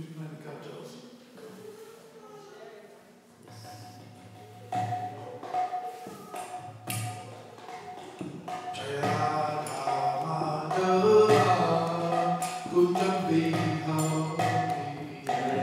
who's playing the cudgels? Śrīmad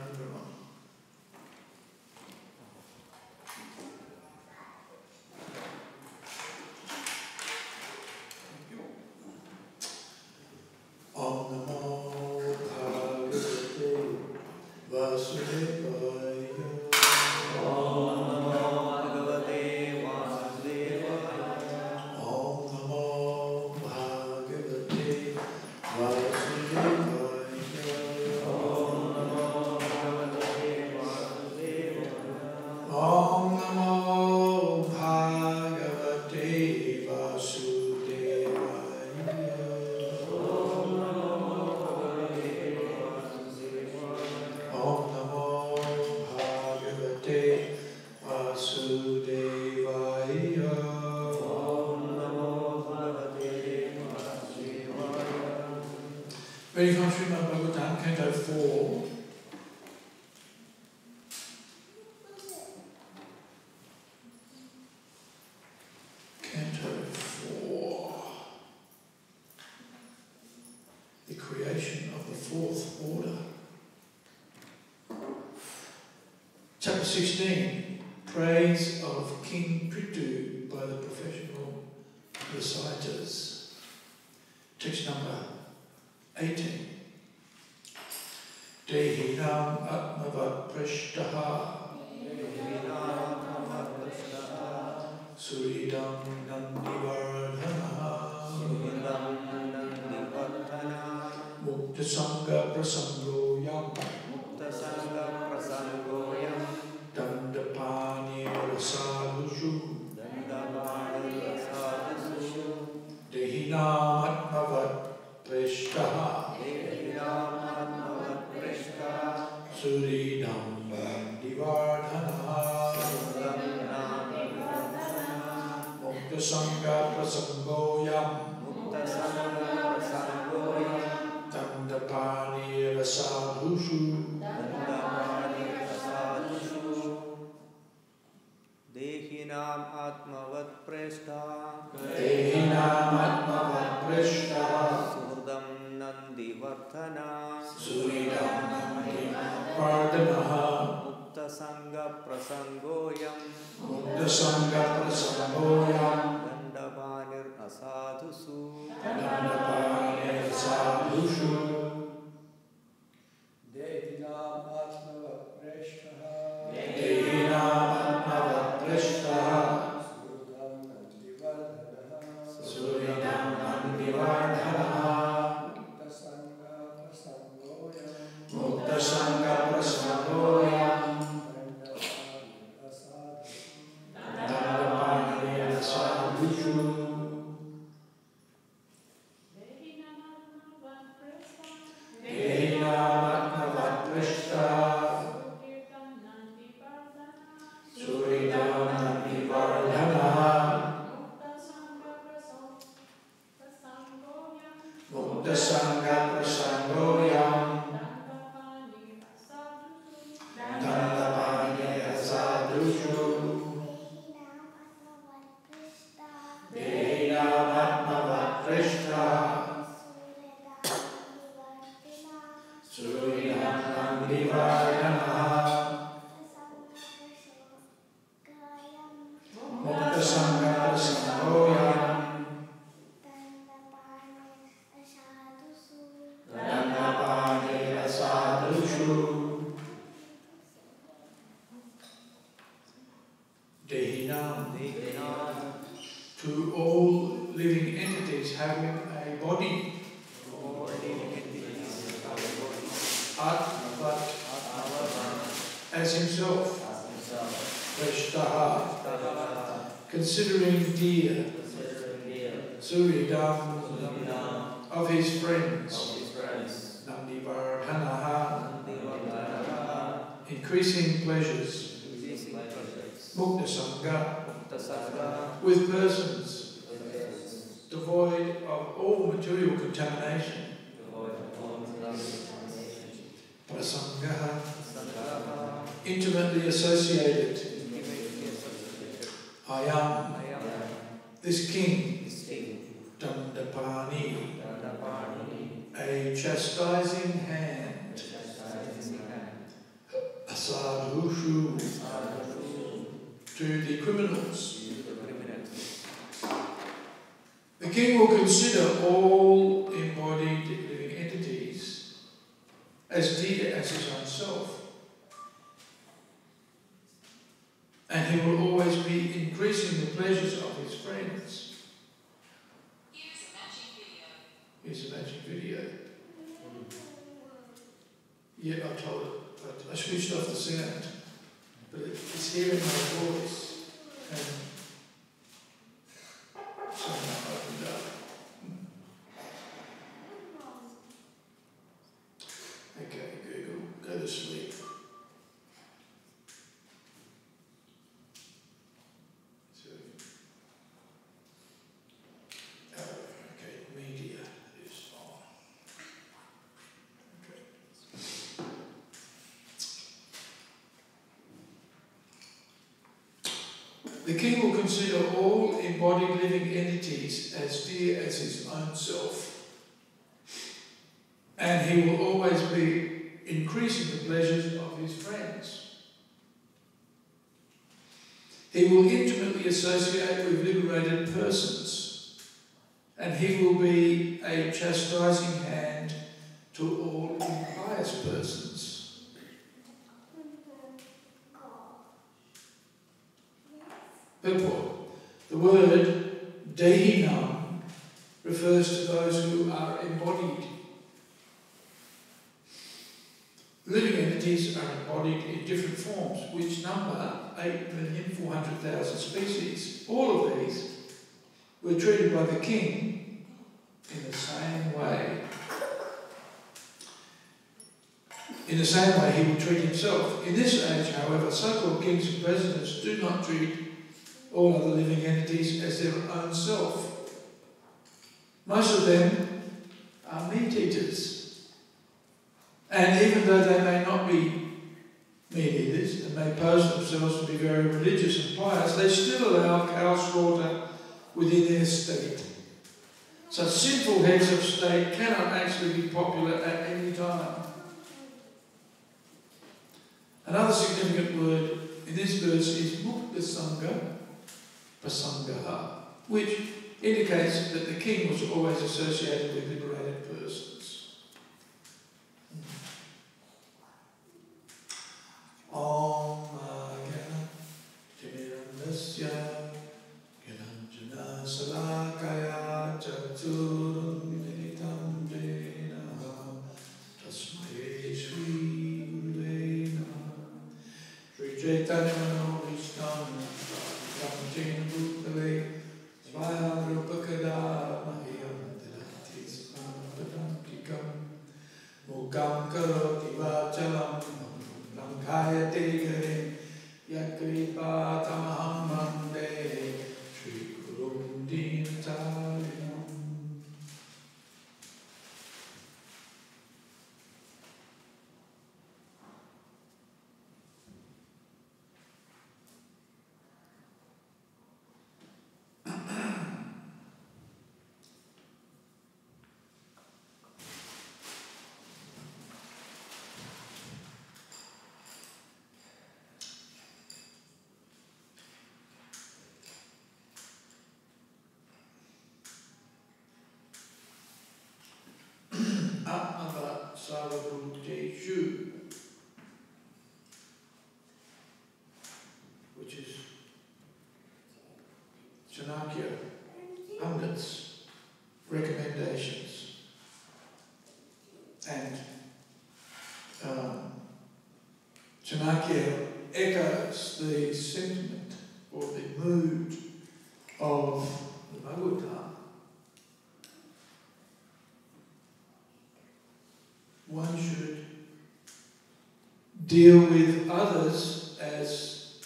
Bhāgavatam Morning Reading from Śrīmad Bhāgavatam, Canto 4. Canto 4. The creation of the fourth order. Chapter 16. Praise of King Prithu by the professional reciters. Text number 18. Dehinam atmavat prishtaha suridam nandivardhanaha mukta sangha prasangoyam dandapani rasadhushu dehinam atmavat prishtaha suridam nandivardhanaha mukta sangha prasangoyam dandapani rasadhushu Dehinam atmavat preshta Surdam nandi vardhana Mukta sangha prasangoyam Dandapanir asadhusu Dehinam atmavat preshta Suridam nandivardhanaha Mukta sangha prasangoyam Dandapani rasadhushu Dehinam atmavat preshta Suridam nandivardhanaha Mukta sangha prasangoyam Dandapani rasadhushu Dehinam atmavat preshta Suridam nandivardhanaha Mukta sangha prasangoyam Dandapani rasadhushu Dehinam, to all living entities having a body, Atmavat, as himself, Prishtaha, considering dear, Suridam, of his friends, Nandivardhanaha, increasing pleasures, Mukta sangha, with persons devoid of all material contamination, Prasangha, intimately associated, Ayam, this king, Dandapani, a chastising hand, Asadhushu, to the criminals. The king will consider all embodied living entities as dear as his own self, and he will always be increasing the pleasures of his friends. Here's a magic video. Yeah, I told it, but I switched off the sound. But it's hearing my voice, and somehow opened up. Okay, Google, go to sleep. Okay, media is on. The king will consider all embodied living entities as dear as his own self, and he will always be increasing the pleasures of his friends. He will intimately associate with liberated persons, and he will be a chastising hand to all impious persons. Purport. The word dehinam refers to those who are embodied. Living entities are embodied in different forms, which number 8,400,000 species. All of these were treated by the king in the same way. In the same way he would treat himself. In this age, however, so-called kings and presidents do not treat all other living entities as their own self. Most of them are meat eaters. And even though they may not be meat eaters and may pose themselves to be very religious and pious, they still allow cow slaughter within their state. Such sinful heads of state cannot actually be popular at any time. Another significant word in this verse is muktasanga, prasangaha, which indicates that the king was always associated with liberated persons. Om Gana Timirandasya Gananjana Salakaya Chaturun Militam Jena Tasmai Shri Gurve Namaha Sri Chaitanya Manavishtam Jena Bhutale Svaya Rupakada Mahiyam Tilatis Padantikam Mukam Karoti Vachalam Kayate Gare Yakripa Tamaham Mande Shri Gurum Dinatarinam. Atmava Sarvabhutesu, which is Chanakya Pandit's recommendations, and Chanakya echoes the sentiment or the mood of the Bhagavatam. One should deal with others as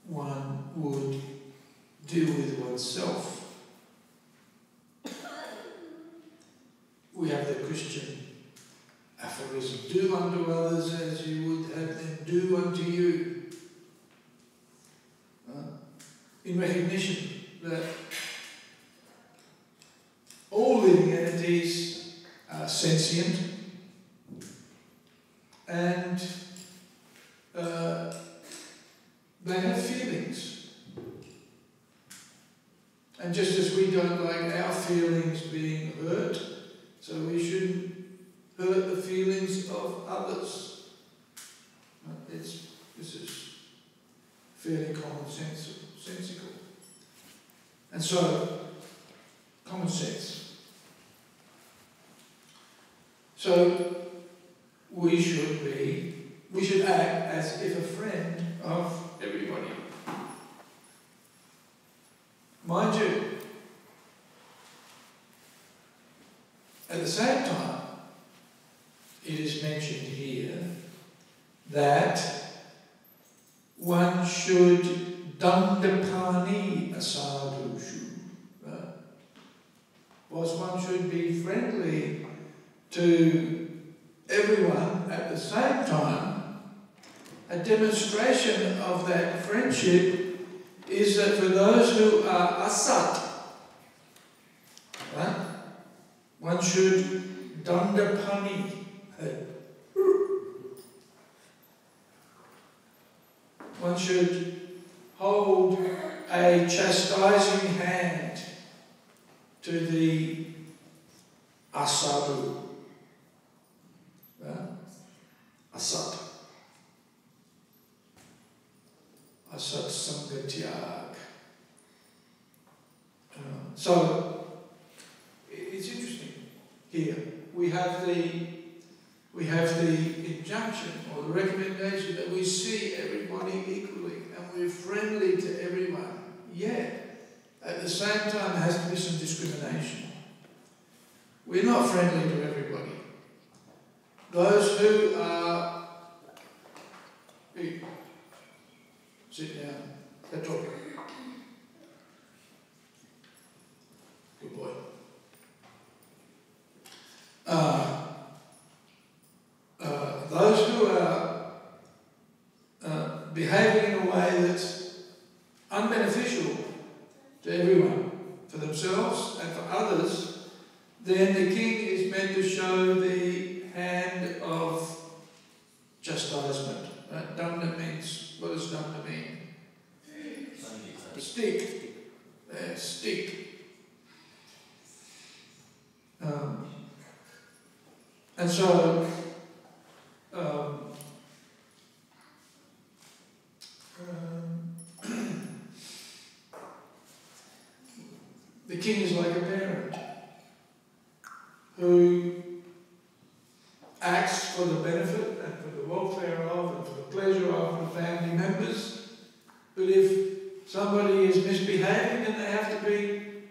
one would deal with oneself. We have the Christian aphorism, do unto others as you would have them do unto you. In recognition that all living entities are sentient, and they have feelings. And just as we don't like our feelings being hurt, so we shouldn't hurt the feelings of others. This is fairly commonsensical. And so, common sense. So, we should act as if a friend of everybody. Mind you, at the same time, it is mentioned here that one should dandapani asadhushu. Whilst one should be friendly to everyone at the same time, a demonstration of that friendship is that for those who are asat, right, one should dandapani, one should hold a chastising hand to the asadu, asat, asat sangatyag. So it's interesting here. We have the injunction or the recommendation that we see everybody equally and we're friendly to everyone. Yet, at the same time, there has to be some discrimination. We're not friendly to everybody. Those who are... Hey, sit down. They're talking. Good boy. Those who are behaving in a way that's unbeneficial to everyone, for themselves and for others, then the king is meant to show the hand of chastisement. Danda means, what does danda mean? Stick. Stick. And so, the king is like a parent who acts for the benefit and for the welfare of and for the pleasure of the family members. But if somebody is misbehaving, then they have to be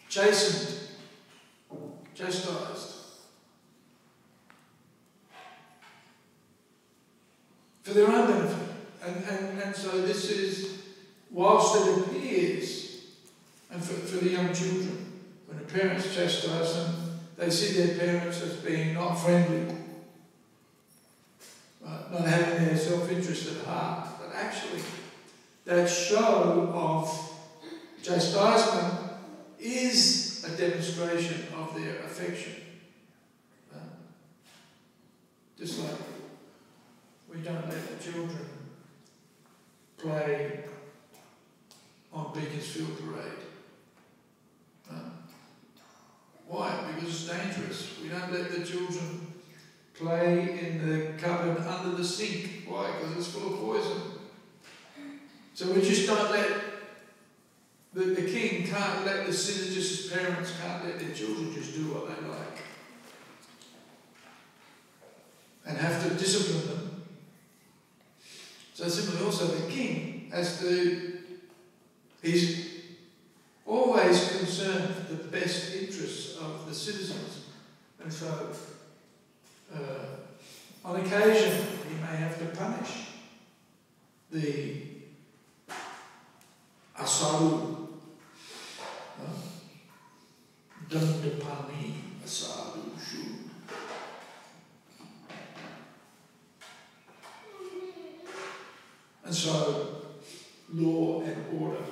chastened, chastised. For their own benefit. And so this is, whilst it appears, and for the young children, when the parents chastise them, they see their parents as being not friendly, not having their self-interest at heart. But actually, that show of chastisement is a demonstration of their affection. Just like we don't let the children play on Beaconsfield Parade. Why? Because it's dangerous. We don't let the children play in the cupboard under the sink. Why? Because it's full of poison. So we just don't let, the king can't let the sinners, just as parents can't let their children just do what they like. And have to discipline them. So similarly also the king has to, he's always concerned for the best interests of the citizens. And so, on occasion, he may have to punish the asaru, dandapani asaru shu. And so, law and order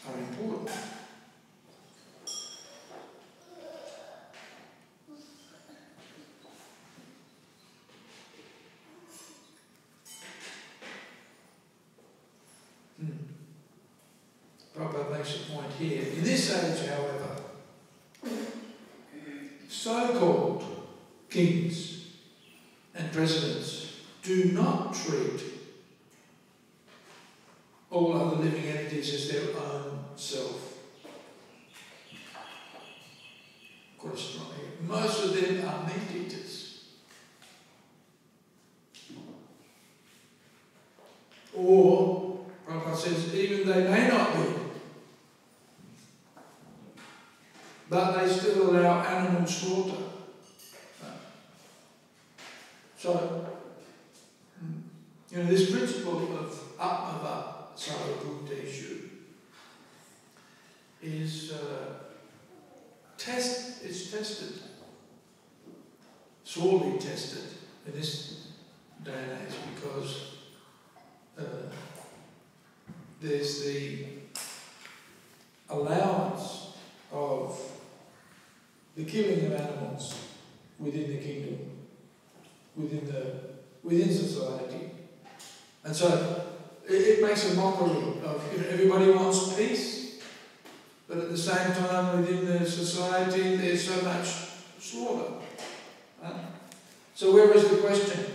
are important. Prabhupada makes a point here. In this age, however, so-called kings and presidents do not treat all other living entities as their own self. Quite strongly. Most of them are meat eaters. Or, Prabhupada says, even they may not be. But they still allow animal slaughter. So, this principle of atmava sarvabhuteshu is tested, sorely tested in this day and age, because there's the allowance of the killing of animals within the kingdom, within society. And so it makes a mockery of, everybody wants peace, but at the same time within the society there's so much slaughter. So where is the question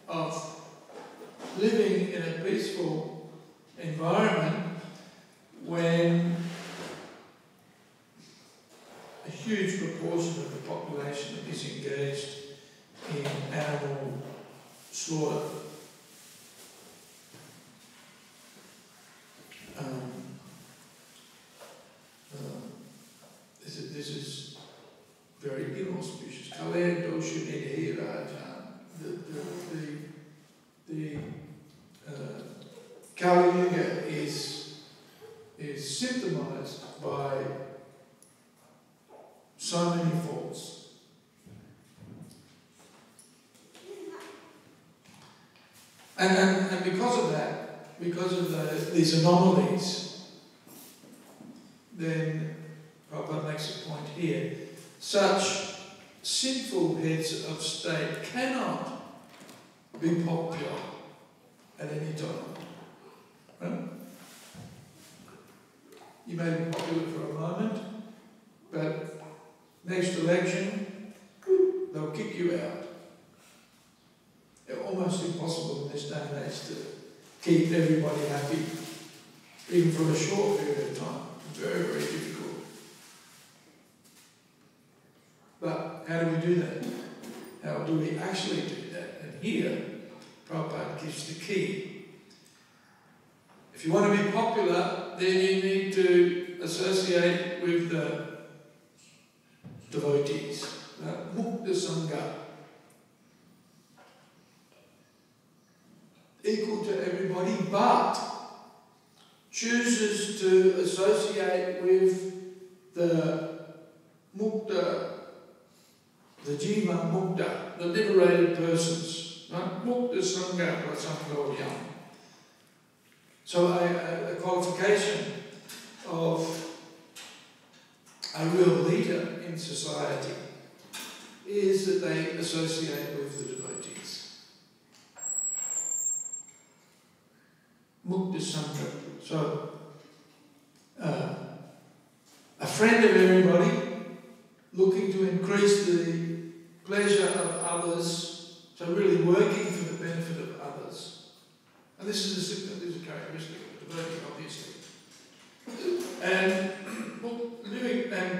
of living in a peaceful environment when a huge proportion of the population is engaged in animal slaughter? This is very inauspicious. The Kali Yuga is symptomized by so many faults. And because of that, because of these anomalies, then Prabhupada makes a point here, such sinful heads of state cannot be popular at any time. Right? You may be popular for a moment, but next election, they'll kick you out. It's almost impossible in this day and age to keep everybody happy, even for a short period of time. Very, very difficult. But how do we do that? How do we actually do that? And here, Prabhupada gives the key. If you want to be popular, then you need to associate with the devotees, Mukta Sangha. Equal to everybody, but chooses to associate with the Mukta, the Jiva Mukta, the liberated persons. Mukta Sangha Prasangoyam. So a qualification of a real leader in society is that they associate with the devotees. Mukta Sangha. So, a friend of everybody, looking to increase the pleasure of others, so really working for the benefit of others. And this is a characteristic of the devotee, obviously. And living and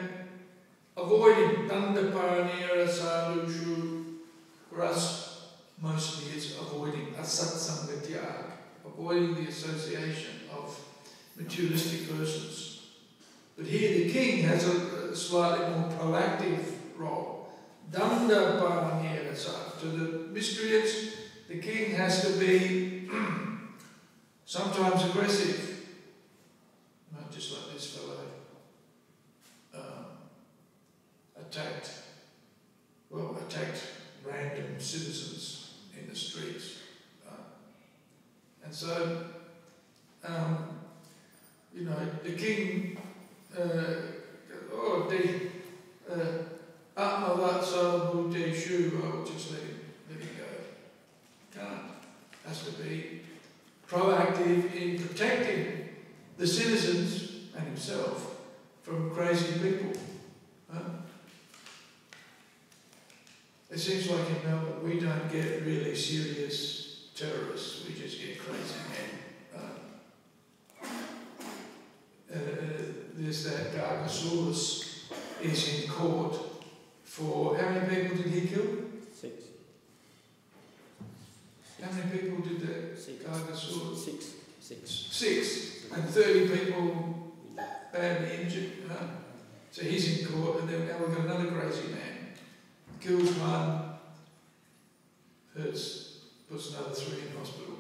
avoiding dandaparanira sadhushu, for us mostly it's avoiding asatsangatya, avoiding the association of materialistic persons. But here the king has a slightly more proactive role. Dandaparanira sadhushu. To the miscreants, the king has to be sometimes aggressive. Not just like this fellow attacked random citizens in the streets. And so, the king, Atmavatsa Bhuteshu, just let him go. Can't. Has to be proactive in protecting the citizens and himself from crazy people. It seems like in Melbourne we don't get really serious terrorists, we just get crazy men. There's that Gargasaurus is in court for, how many people did he kill? 6. How many people did that Gargasaurus? 6. And 30 people badly injured. So he's in court, and then now we've got another crazy man. Kills one, hurts, puts another 3 in hospital.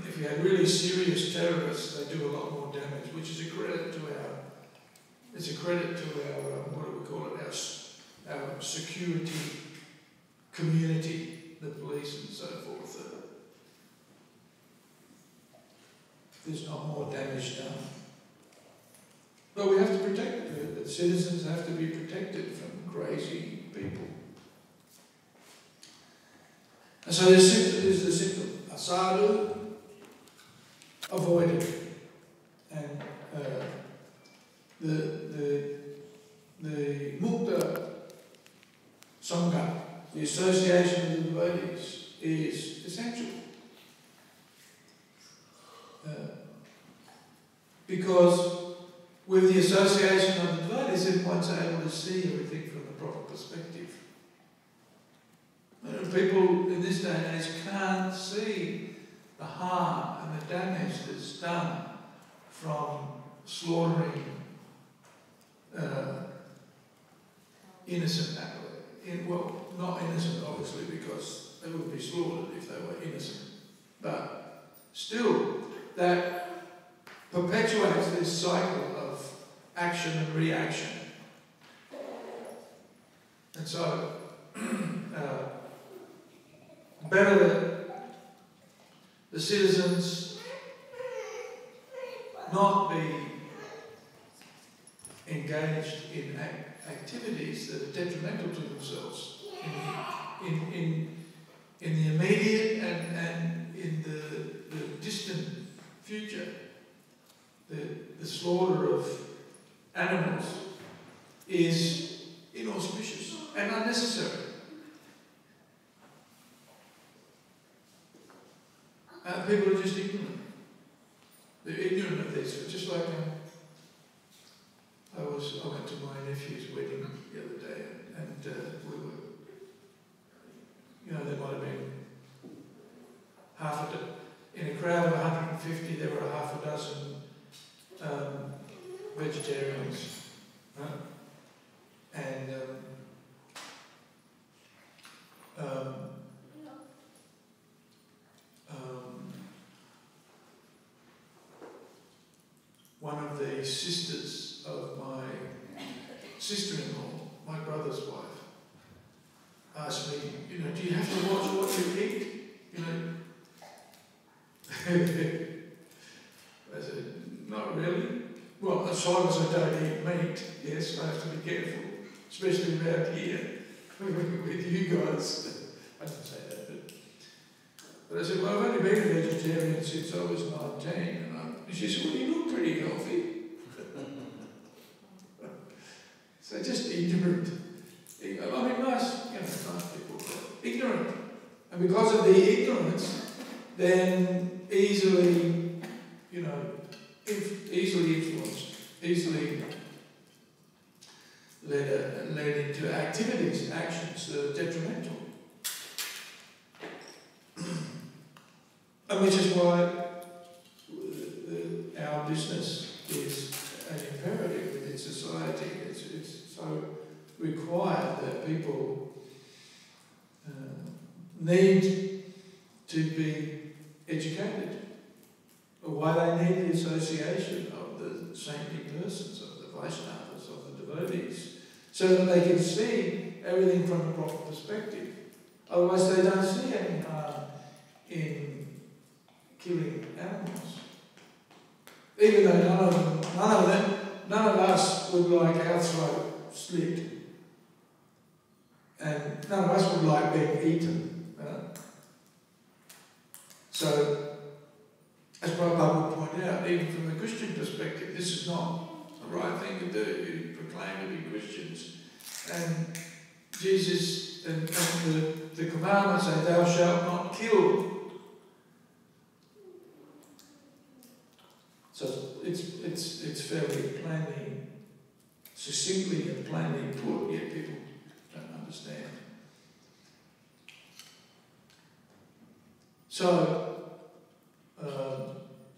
If we had really serious terrorists, they do a lot more damage, which is a credit to our, what do we call it, our security community. the police and so forth, there's not more damage done. But we have to protect it. The citizens have to be protected from crazy people. And so this is the symptom. Asadu, avoided. And the mukta sangha, the association of the devotees, is essential. Because with the association of the devotees, everyone's able to see everything from the proper perspective. People in this day and age can't see the harm and the damage that's done from slaughtering innocent animals. Well, not innocent, obviously, because they would be slaughtered if they were innocent. But still, that perpetuates this cycle of action and reaction. And so, better that the citizens not be engaged in activities that are detrimental to themselves in the immediate and in the distant future. The slaughter of animals is inauspicious and unnecessary. People are just ignorant. They're ignorant of this. Just like I went to my nephew's wedding the other day, and we were, there might have been in a crowd of 150, there were half a dozen vegetarians, right? And one of the sisters of my sister-in-law, my brother's wife, asked me, do you have to watch what you eat? I said, not really. Well, as long as I don't eat meat, yes, I have to be careful, especially around here with you guys. I didn't say that, but I said, well, I've only been a vegetarian since I was 19, and she said, well, you look pretty healthy. So just ignorant. Nice people, but ignorant. And because of the ignorance, then easily influenced, easily led into activities, actions that are detrimental. And which is why our business is an imperative within society. It's so required that people need to be educated, or why they need the association of the saintly persons, of the Vaishnavas, of the devotees, so that they can see everything from a proper perspective. Otherwise they don't see any harm in killing animals. Even though none of us would like our throat slit, and none of us would like being eaten. So, as Prabhupada would point out, even from the Christian perspective, this is not the right thing to do. You proclaim to be Christians, and Jesus and the commandments say, "Thou shalt not kill." So it's fairly plainly, succinctly and plainly put, yet people don't understand. So,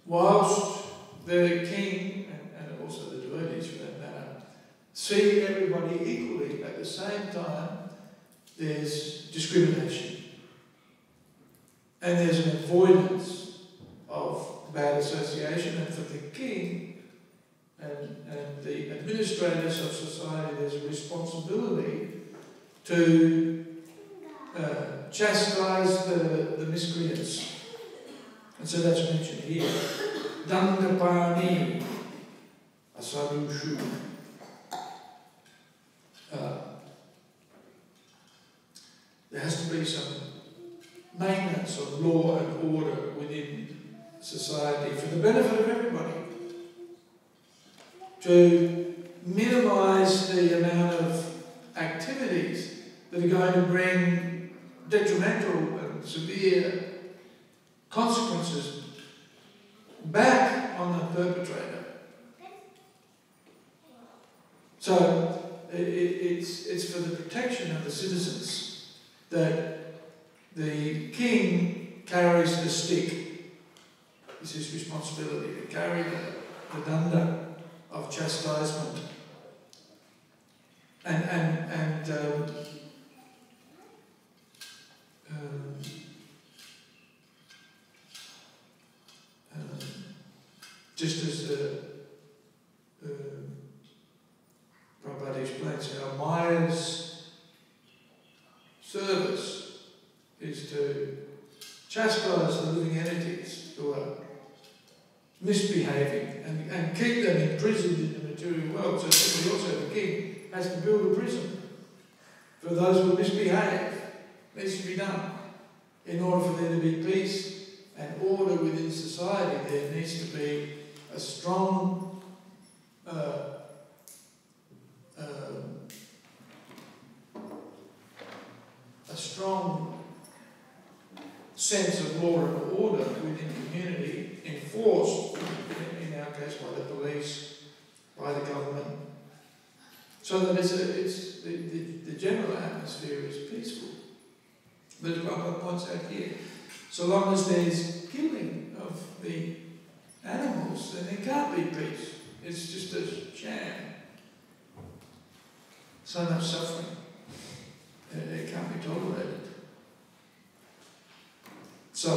whilst the king, and also the devotees for that matter, see everybody equally, at the same time there's discrimination. And there's an avoidance of bad association, and for the king and the administrators of society, there's a responsibility to chastise the miscreants. And so that's mentioned here. Dandapani asadushu. There has to be some maintenance of law and order within society for the benefit of everybody. To minimise the amount of activities that are going to bring detrimental and severe consequences back on the perpetrator. So it's for the protection of the citizens that the king carries the stick. It's his responsibility to carry the danda of chastisement. And just as Prabhupada explains how Maya's service is to chastise the living entities who are misbehaving and keep them imprisoned in the material world. So simply also the king has to build a prison for those who misbehave. It needs to be done. In order for there to be peace and order within society, there needs to be a strong sense of law and order within the community, enforced, in our case, by the police, by the government, so that the general atmosphere is peaceful. But Prabhupada points out here, so long as there's killing of the animals, then there can't be peace. It's just a sham. So much suffering. It can't be tolerated. So,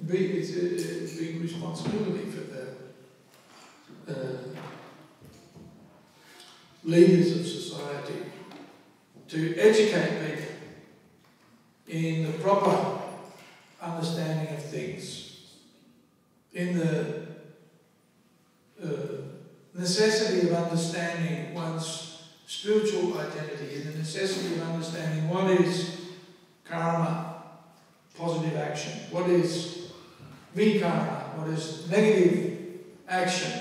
it's a big responsibility for the leaders of society to educate people in the proper understanding of things, in the necessity of understanding one's spiritual identity, in the necessity of understanding what is karma, positive action, what is vikarma, what is negative action,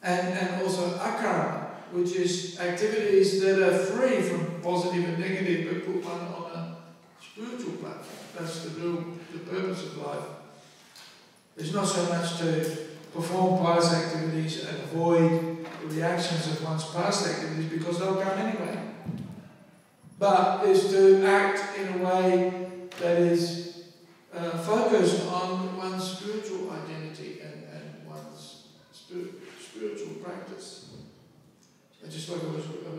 and also akarma, which is activities that are free from positive and negative but put one on a spiritual platform. That's the purpose of life. It's not so much to perform pious activities and avoid the reactions of one's past activities because they'll come anyway, but is to act in a way that is focused on one's spiritual identity and one's spiritual practice. Just like I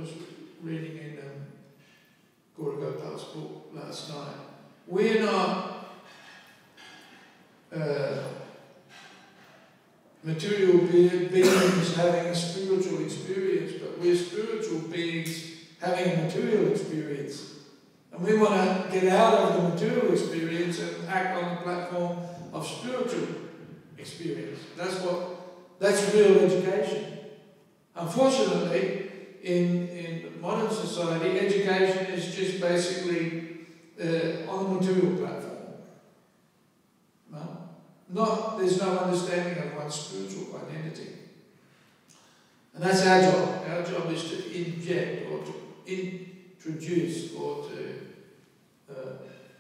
was reading in Gaura Gopal's book last night, we're not material beings having a spiritual experience, but we're spiritual beings having a material experience. And we want to get out of the material experience and act on the platform of spiritual experience. That's real education. Unfortunately, in modern society, education is just basically on the material platform. There's no understanding of one's spiritual identity. And that's our job. Our job is to inject or to introduce or to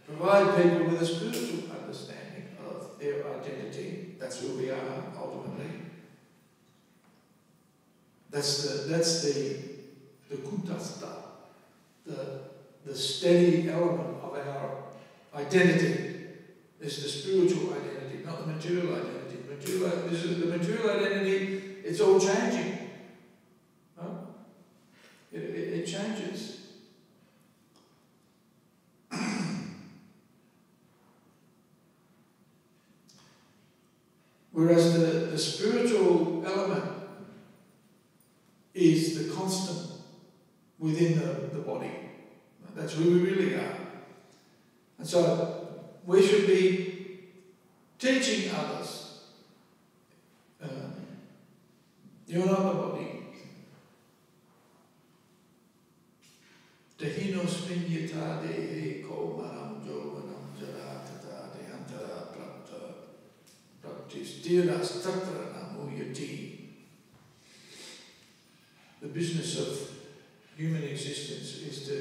provide people with a spiritual understanding of their identity. That's who we are ultimately. That's the kutastha, the steady element of our identity is the spiritual identity, not the material identity. The material identity, it's all changing. It changes. Whereas the spiritual element is the constant within the body. That's who we really are. And so we should be teaching others. You're not the body. Dehinos minyata dehe ko maram jovanam jaratata dehantara practice tiras tatra namuyati. The business of human existence is to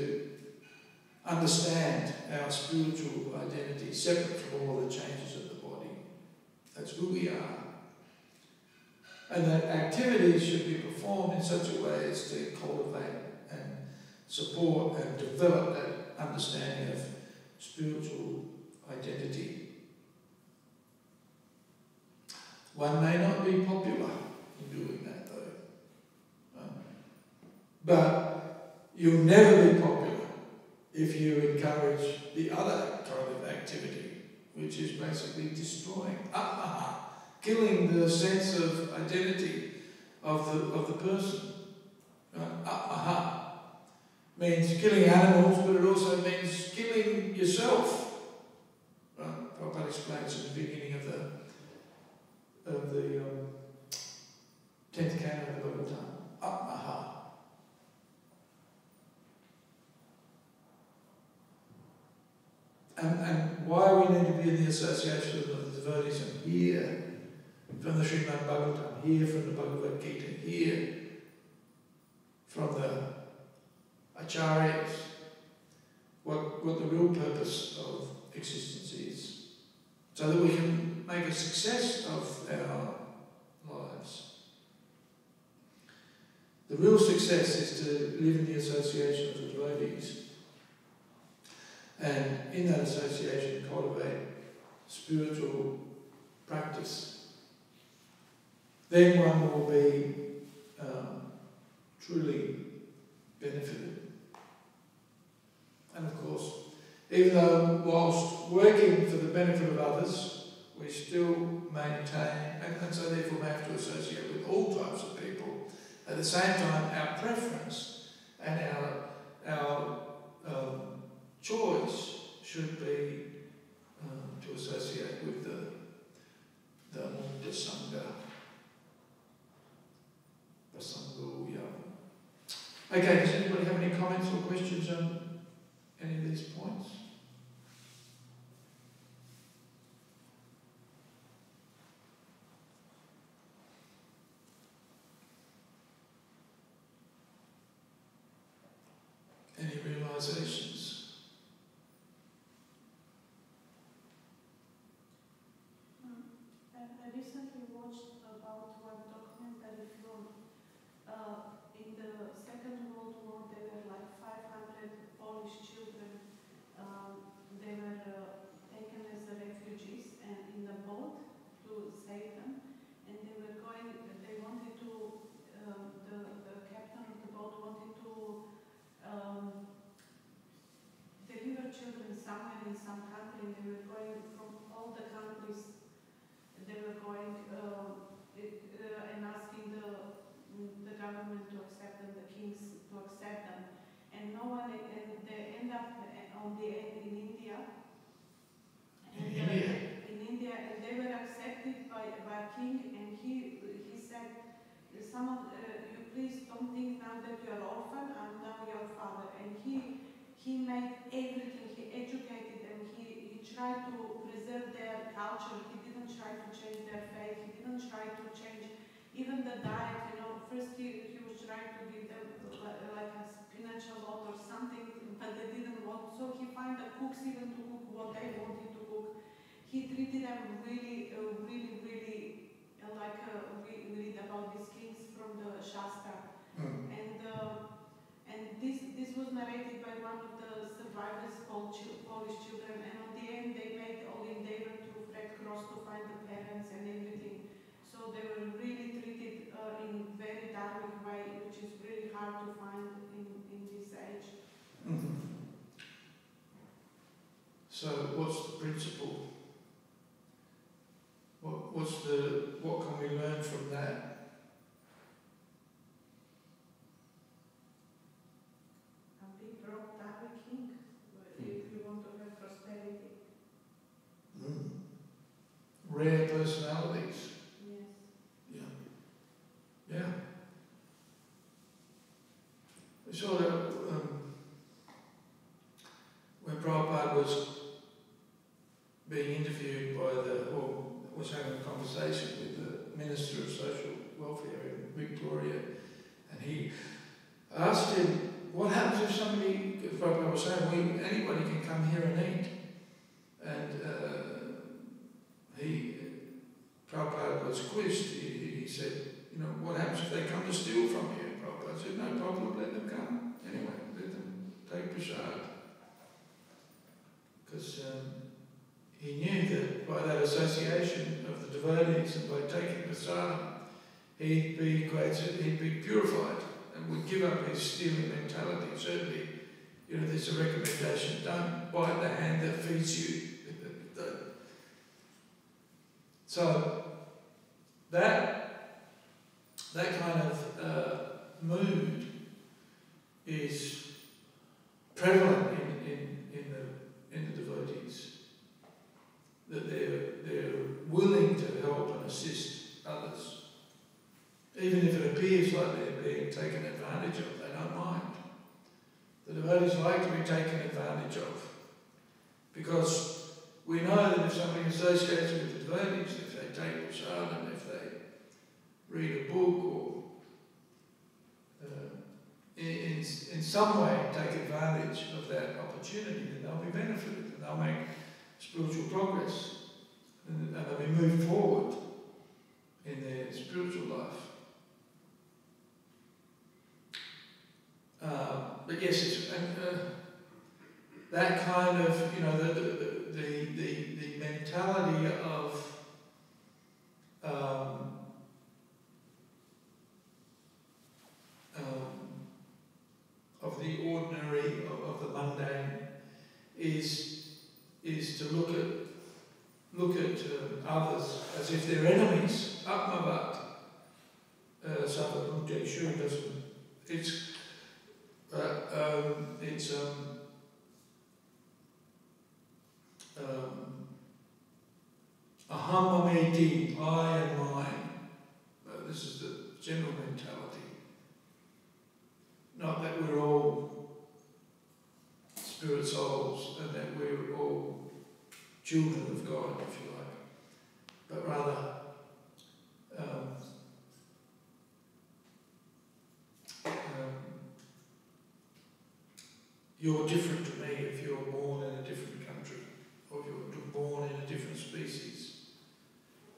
understand our spiritual identity separate from all the changes of the body. That's who we are. And that activities should be performed in such a way as to cultivate and support and develop that understanding of spiritual identity. One may not be popular in doing that though. But you'll never be popular if you encourage the other kind of activity, which is basically destroying, killing the sense of identity of the person. Means killing animals, but it also means killing yourself. Prabhupada explains at the beginning of the 10th canon of the Bhagavatam. And why we need to be in the association of the devotees and hear from the Śrīmad Bhāgavatam, hear from the Bhagavad Gita, hear from the Acharyas, what the real purpose of existence is, so that we can make a success of our lives. The real success is to live in the association of the devotees, and in that association cultivate spiritual practice. Then one will be truly benefited. And of course, even though whilst working for the benefit of others, we still maintain, and so therefore we have to associate with all types of people. At the same time, our preference and our choice should be to associate with the Mukta Sangha. Okay, does anybody have any comments or questions on any of these points? Any realizations? I recently watched about one documentary film. In the Second World War, there were like 500 Polish children. They were taken as refugees and in a boat to save them. And they were going. They wanted to. The captain of the boat wanted to deliver children somewhere in some country. And they were going from all the countries. They were going and asking the government to accept them, the kings to accept them, and no one. And they end up on the end in India. And in India, and they were accepted by king, and he said, "Some of you please don't think now that you are orphan. I'm now your father." And he made everything. He educated them. He tried to preserve their culture. He didn't try to change their faith. He didn't try to change even the diet. First he was trying to give them like a spinach a lot or something, but they didn't want. So he found the cooks even to cook what they wanted to cook. He treated them really, really like we read about these kings from the Shastra. And this was narrated by one of the survivors called Polish children, and on the end they made all endeavor through Red Cross to find the parents and everything. So they were really treated in very dark way, which is really hard to find in this age. So what's the principle? What can we learn from that? Be broke down king. saw that when Prabhupada was being interviewed by or was having a conversation with the Minister of Social Welfare in Victoria, and he asked him, what happens if somebody, because Prabhupada was saying, anybody can come here and eat. And Prabhupada was quizzed. He said, what happens if they come to steal from you? And Prabhupada said, no problem, let them come. Anyway, let them take prasad. Because he knew that by that association of the devotees and by taking prasad, he'd be purified and would give up his stealing mentality. Certainly, there's a recommendation, don't bite the hand that feeds you. So that kind of mood is prevalent in the devotees, that they're willing to help and assist others, even if it appears like they're being taken advantage of. They don't mind. The devotees like to be taken advantage of, because we know that if somebody associates with the devotees, if they take prasad and if they read a book or in some way take advantage of that opportunity, then they'll be benefited and they'll make spiritual progress and they'll be moved forward in their spiritual life. But yes, it's that kind of, the mentality of the ordinary, of the mundane, is to look at others as if they're enemies. Atmavat, Sabha sure doesn't. It's aham mameti, I and mine. This is the general mentality. Not that we're all spirit souls and that we're all children of God, if you like, but rather you're different to me if you're born in a different country, or you're born in a different species.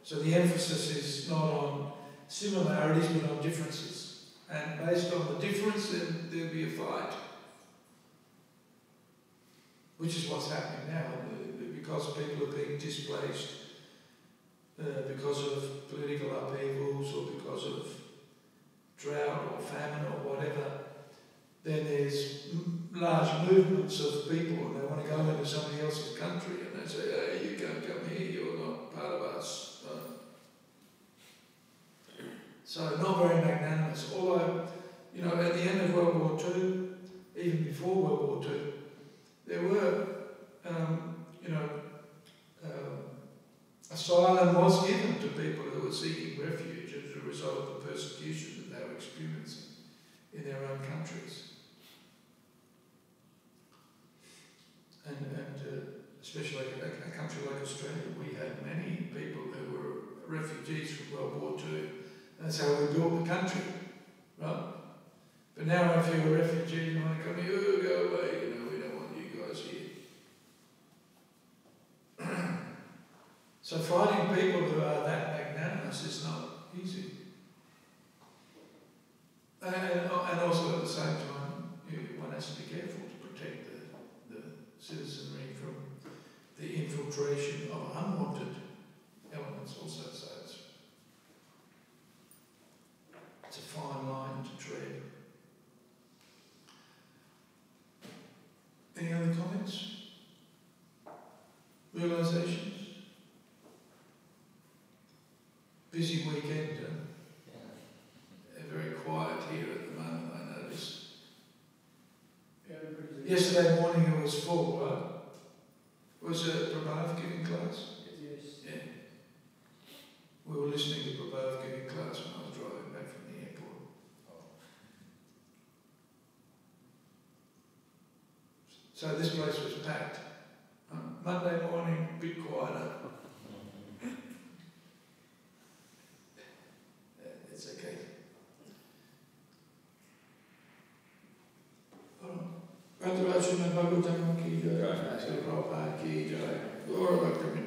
So the emphasis is not on similarities but on differences. And based on the difference, then there'll be a fight. Which is what's happening now, because people are being displaced, because of political upheavals or because of drought or famine or whatever. Then there's large movements of people and they want to go into somebody else's country and they say, hey, you can't come here, you're not part of us. So not very magnanimous. Although, at the end of World War II, even before World War II, there were, asylum was given to people who were seeking refuge as a result of the persecution that they were experiencing in their own countries. And especially a country like Australia, we had many people who were refugees from World War II. That's how we built the country, right? But now if you're a refugee, you want to come here, go away, we don't want you guys here. So finding people who are that magnanimous is not easy. And also at the same time, one has to be careful to protect the citizenry from the infiltration of unwanted elements also. So it's a fine line to tread. Any other comments? Realizations? Busy weekend, very quiet here at the moment, I notice. Yesterday morning it was full, right? Was it Prabhu giving class? Yes. Yeah. We were listening to Prabhu giving class when I was driving back from the airport. So this place was packed. Monday morning, a bit quieter. It's okay. Śrīmad Bhāgavatam Morning Class. Prabhupada ki jai.